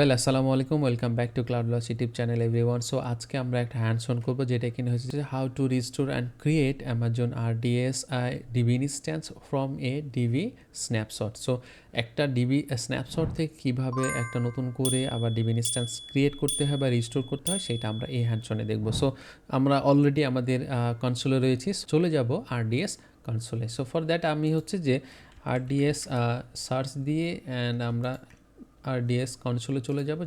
আসসালামু আলাইকুম, welcome back to ClouDolus YouTube channel everyone. So আজকে আমরা একটা হ্যান্ডস অন করবো, যেটা কিনা হচ্ছে how to restore and create Amazon RDS DB instance from a DB snapshot. So একটা ডিবি স্ন্যাপশট থেকে কীভাবে একটা নতুন করে আবার ডিবি ইনস্ট্যান্স ক্রিয়েট করতে হয় বা রিস্টোর করতে হয়, সেটা আমরা এই হ্যান্ডস অনে দেখবো। সো আমরা অলরেডি আমাদের কনসোলে রয়েছি, চলে যাব RDS কনসোলে। সো ফর দ্যাট আমি হচ্ছে যে RDS সার্চ দিয়ে অ্যান্ড আমরা RDS কনসোলে চলে যাব।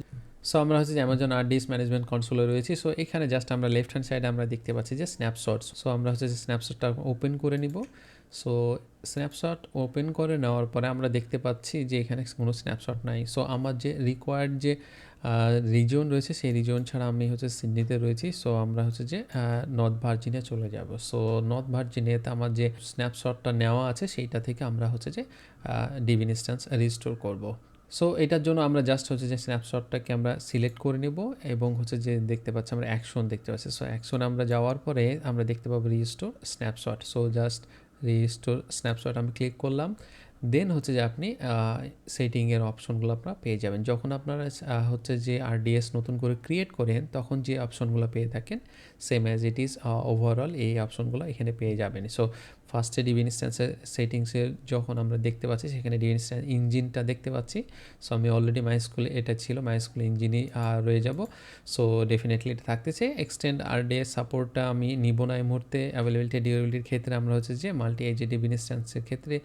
সো আমরা হচ্ছে যে অ্যামাজন RDS ম্যানেজমেন্ট কনসোলে রয়েছি। সো এখানে জাস্ট আমরা লেফট হ্যান্ড সাইডে আমরা দেখতে পাচ্ছি যে স্ন্যাপশটস। সো আমরা হচ্ছে যে স্ন্যাপশটটা ওপেন করে নিব। সো স্ন্যাপশট ওপেন করে নেওয়ার পরে আমরা দেখতে পাচ্ছি যে এখানে কোনো স্ন্যাপশট নাই। সো আমার যে রিকোয়ার্ড যে রিজন রয়েছে, সেই রিজন ছাড়া আমি হচ্ছে সিডনিতে রয়েছি। সো আমরা হচ্ছে যে নর্থ ভার্জিনিয়া চলে যাব। সো নর্থ ভার্জিনিয়াতে আমার যে স্ন্যাপশটটা নেওয়া আছে, সেইটা থেকে আমরা হচ্ছে যে ডিবি ইনস্ট্যান্স রিস্টোর করব। সো এটার জন্য আমরা জাস্ট হচ্ছে যে স্ন্যাপশটটাকে আমরা সিলেক্ট করে নেব এবং হচ্ছে যে দেখতে পাচ্ছি আমরা অ্যাকশন দেখতে পাচ্ছি। সো অ্যাকশন আমরা যাওয়ার পরে আমরা দেখতে পাবো restore snapshot. So just restore snapshot আমি ক্লিক করলাম। দেন হচ্ছে যে আপনি সেটিংয়ের অপশনগুলো আপনারা পেয়ে যাবেন। যখন আপনারা হচ্ছে যে RDS নতুন করে ক্রিয়েট করেন, তখন যে অপশনগুলো পেয়ে থাকেন same as it is overall এই অপশনগুলো এখানে পেয়ে যাবেন। সো ফার্স্টে ডিবি ইনস্ট্যান্সের সেটিংসের যখন আমরা দেখতে পাচ্ছি, সেখানে ডিবি ইনস্ট্যান্স ইঞ্জিনটা দেখতে পাচ্ছি। সো আমি অলরেডি মাইস্কুলে এটা ছিল, মাইস্কুল ইঞ্জিনই রয়ে যাব। সো ডেফিনেটলি এটা থাকতেছে। এক্সটেন্ড RDS সাপোর্টটা আমি নিব না এই মুহূর্তে। অ্যাভেলেবিলিটি ডিউরেবিলিটির ক্ষেত্রে আমরা হচ্ছে যে মাল্টি এজে ডিবি ইনস্ট্যান্সের ক্ষেত্রে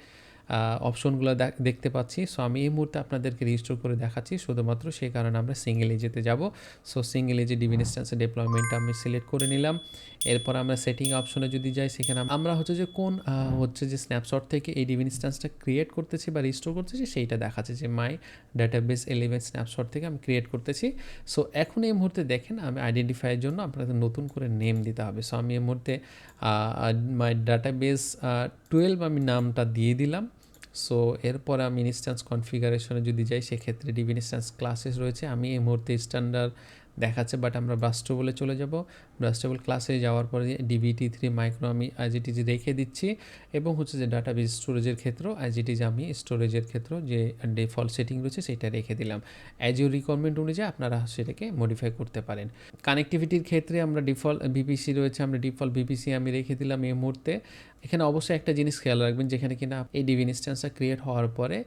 অপশনগুলো দেখতে পাচ্ছি। সো আমি এই মুহূর্তে আপনাদেরকে রিস্টোর করে দেখাচ্ছি শুধুমাত্র সেই কারণে আমরা সিঙ্গেল এজেতে যাব। সো সিঙ্গেল এজে ডিবি ইনস্ট্যান্সের ডিপ্লয়মেন্টটা আমি সিলেক্ট করে নিলাম। এরপর আমরা সেটিং অপশনে যদি যাই, সেখানে আমরা হচ্ছে যে কোন হচ্ছে যে স্ন্যাপশট থেকে এই ডিবি ইনস্ট্যান্সটা ক্রিয়েট করতেছি বা রিস্টোর করতেছি, সেইটা দেখাচ্ছে যে মাই ডাটাবেস 11 স্ন্যাপশট থেকে আমি ক্রিয়েট করতেছি। সো এখন এই মুহূর্তে দেখেন, আমি আইডেন্টিফাইয়ের জন্য আপনাদের নতুন করে নেম দিতে হবে। সো আমি এই মুহূর্তে মাই ডাটাবেস 12 আমি নামটা দিয়ে দিলাম। সো এরপরে আমি ইনস্ট্যান্স কনফিগারেশনে যদি যাই, সেক্ষেত্রে ডিবি ইনস্ট্যান্স ক্লাসেস রয়েছে। আমি এই মুহূর্তে স্ট্যান্ডার্ড দেখাচ্ছে, বাট আমরা ব্রাস্টেবলে চলে যাব। ব্রাস্টেবল ক্লাসে যাওয়ার পরে DBT3 মাইক্রো আমি অ্যাজ ইট ইজ রেখে দিচ্ছি, এবং হচ্ছে যে ডাটাবেস স্টোরেজের ক্ষেত্র অ্যাজ ইট ইজ আমি স্টোরেজের ক্ষেত্র যে ডিফল্ট সেটিং রয়েছে সেটা রেখে দিলাম। অ্যাজ ইউর রিকোয়ারমেন্ট অনুযায়ী আপনারা সেটাকে মডিফাই করতে পারেন। কানেক্টিভিটির ক্ষেত্রে আমরা ডিফল্ট VPC রয়েছে, আমরা ডিফল্ট VPC আমি রেখে দিলাম এই মুহূর্তে। এখানে অবশ্যই একটা জিনিস খেয়াল রাখবেন, যেখানে কিনা এই ডিবি ইনস্ট্যান্সটা ক্রিয়েট হওয়ার পরে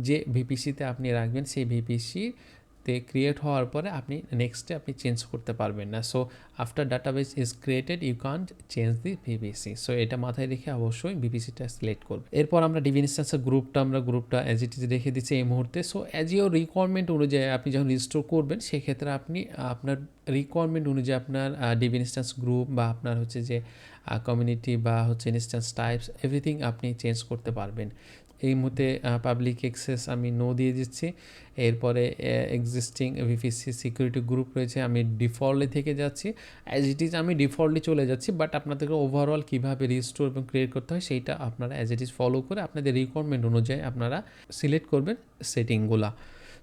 যে VPCতে আপনি রাখবেন, সেই VPCতে ক্রিয়েট হওয়ার পরে আপনি নেক্সটে আপনি চেঞ্জ করতে পারবেন না। So after database is created you can't change the VPC। So এটা মাথায় রেখে অবশ্যই VPCটা সিলেক্ট করবে। এরপর আমরা ডিবি ইনস্ট্যান্সের গ্রুপটা অ্যাজ ইট ইজ রেখে দিচ্ছি এই মুহূর্তে। সো অ্যাজ ইউর রিকোয়ারমেন্ট অনুযায়ী আপনি যখন রিস্টোর করবেন, সেক্ষেত্রে আপনি আপনার রিকোয়ারমেন্ট অনুযায়ী আপনার ডিবি ইনস্ট্যান্স গ্রুপ বা আপনার হচ্ছে যে কমিউনিটি বা হচ্ছে ইনস্ট্যান্স টাইপস এভরিথিং আপনি চেঞ্জ করতে পারবেন। এই মুহূর্তে পাবলিক অ্যাক্সেস আমি নো দিয়ে দিচ্ছি। এরপরে এক্সিস্টিং VPC সিকিউরিটি গ্রুপ রয়েছে, আমি ডিফল্টে থেকে যাচ্ছি। অ্যাজ ইট ইজ আমি ডিফল্টলি চলে যাচ্ছি, বাট আপনাদেরকে ওভারঅল কীভাবে রিস্টোর এবং ক্রিয়েট করতে হয় সেইটা আপনারা অ্যাজ ইট ইজ ফলো করে আপনাদের রিকোয়ারমেন্ট অনুযায়ী আপনারা সিলেক্ট করবেন সেটিংগুলা।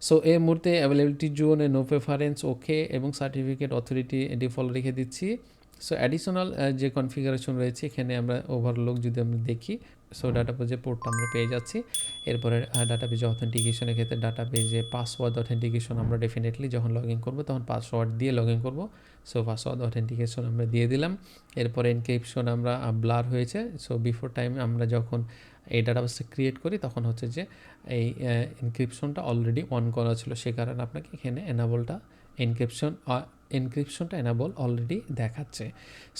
সো এই মুহূর্তে অ্যাভেলেবিলিটি জোনে নো প্রেফারেন্স ওকে, এবং সার্টিফিকেট অথরিটি ডিফল্ট রেখে দিচ্ছি। সো অ্যাডিশনাল যে কনফিগারেশন রয়েছে, এখানে আমরা ওভারলোক যদি আমরা দেখি, সো ডাটাবেজে পোর্টটা আমরা পেয়ে যাচ্ছি। এরপরে ডাটাবেজে অথেন্টিকেশনের ক্ষেত্রে ডাটাবেজে পাসওয়ার্ড অথেন্টিকেশন আমরা ডেফিনেটলি যখন লগ ইন করবো তখন পাসওয়ার্ড দিয়ে লগ ইন করবো। সো পাসওয়ার্ড অথেন্টিকেশন আমরা দিয়ে দিলাম। এরপরে এনক্রিপশন আমরা ব্লার হয়েছে। সো বিফোর টাইম আমরা যখন এই ডাটাবেসটা ক্রিয়েট করি, তখন হচ্ছে যে এই এনক্রিপশনটা অলরেডি অন করা ছিল, সে কারণে আপনাকে এখানে এনক্রিপশনটা এনাবল অলরেডি দেখাচ্ছে।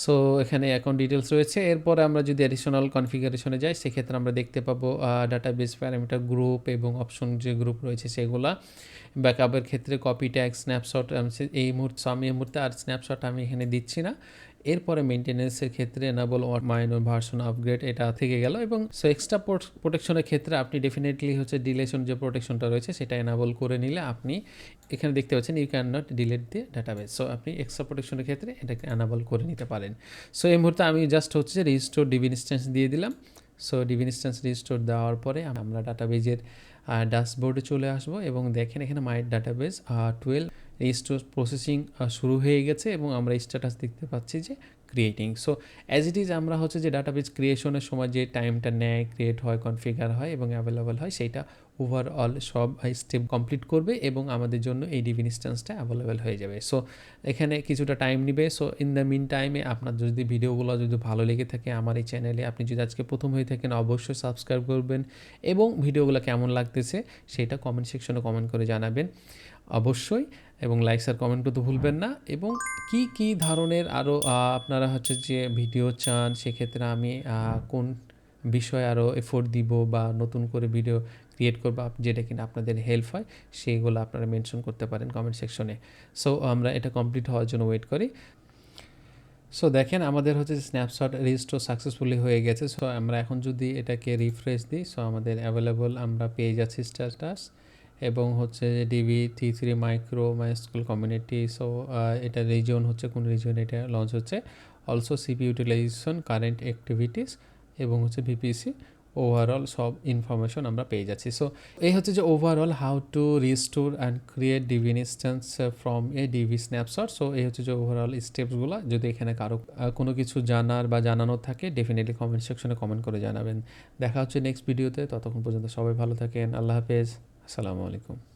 সো এখানে অ্যাকাউন্ট ডিটেলস রয়েছে। এরপরে আমরা যদি অ্যাডিশনাল কনফিগারেশনে যাই, সেক্ষেত্রে আমরা দেখতে পাবো ডাটাবেস প্যারামিটার গ্রুপ এবং অপশন যে গ্রুপ রয়েছে সেগুলা। ব্যাকআপের ক্ষেত্রে কপি ট্যাগ স্ন্যাপশট এই মুহূর্তে আর স্ন্যাপশট আমি এখানে দিচ্ছি না। এরপরে মেনটেন্যান্সের ক্ষেত্রে এনাবল মাইনর ভার্সন আপগ্রেড এটা থেকে গেল। এবং সো এক্সট্রা প্রোটেকশনের ক্ষেত্রে আপনি ডেফিনেটলি হচ্ছে ডিলেশন যে প্রোটেকশনটা রয়েছে সেটা এনাবল করে নিলে আপনি এখানে দেখতে পাচ্ছেন you can not delete the database. So আপনি এক্সট্রা প্রোটেকশনের ক্ষেত্রে এটাকে এনাবল করে নিতে পারেন। সো এই মুহূর্তে আমি জাস্ট হচ্ছে রিস্টোর ডিবি ইনস্ট্যান্স দিয়ে দিলাম। সো ডিবি ইনস্ট্যান্স রিস্টোর দেওয়ার পরে আমরা ডাটাবেজের ড্যাশবোর্ডে চলে আসবো, এবং দেখেন এখানে মাই ডাটাবেস 12 রিস্টোর প্রসেসিং শুরু হয়ে গেছে, এবং আমরা স্ট্যাটাস দেখতে পাচ্ছি যে creating. So as it is আমরা হচ্ছে যে ডাটাবেস ক্রিয়েশনের সময় যে টাইমটা নেয়, ক্রিয়েট হয়, কনফিগার হয় এবং অ্যাভেলেবল হয়, সেইটা ওভারঅল সব স্টেপ কমপ্লিট করবে এবং আমাদের জন্য এই ডিবি ইনস্ট্যান্সটা অ্যাভেলেবল হয়ে যাবে। সো এখানে কিছুটা টাইম নেবে। সো ইন দ্য মিন টাইমে আপনার যদি ভিডিওগুলো যদি ভালো লেগে থাকে আমার এই চ্যানেলে, আপনি যদি আজকে প্রথম হয়ে থাকেন অবশ্যই সাবস্ক্রাইব করবেন এবং ভিডিওগুলো কেমন লাগতেছে সেটা কমেন্ট সেকশনে কমেন্ট করে জানাবেন অবশ্যই, এবং লাইকস আর কমেন্ট করতে ভুলবেন না। এবং কি ধরনের আরও আপনারা হচ্ছে যে ভিডিও চান, সেক্ষেত্রে আমি কোন বিষয়ে আরও এফোর্ট দিব বা নতুন করে ভিডিও ক্রিয়েট করবো যেটা কিনা আপনাদের হেল্প হয়, সেইগুলো আপনারা মেনশন করতে পারেন কমেন্ট সেকশনে। সো আমরা এটা কমপ্লিট হওয়ার জন্য ওয়েট করি। সো দেখেন আমাদের হচ্ছে স্ন্যাপশট রেজিস্টার সাকসেসফুলি হয়ে গেছে। সো আমরা এখন যদি এটাকে রিফ্রেশ দিই, সো আমাদের অ্যাভেলেবল আমরা পেয়ে যাচ্ছি স্ট্যাটাস এবং হচ্ছে DB T3 micro MySQL community. So এটা রিজন হচ্ছে কোন রিজন এটা লঞ্চ হচ্ছে, also CPU utilization, current activities এবং হচ্ছে ভিপিসি ওভারঅল সব ইনফরমেশন আমরা পেয়ে যাচ্ছি। সো এই হচ্ছে যে overall how to restore and create DB instance from a DB snapshot. So এই হচ্ছে যে ওভারঅল স্টেপসগুলো। যদি এখানে কারো কোনো কিছু জানার বা জানানোর থাকে ডেফিনেটলি কমেন্ট সেকশনে কমেন্ট করে জানাবেন। দেখা হচ্ছে নেক্সট ভিডিওতে, ততক্ষণ পর্যন্ত সবাই ভালো থাকেন। আল্লাহ হাফেজ, আসসালামু আলাইকুম।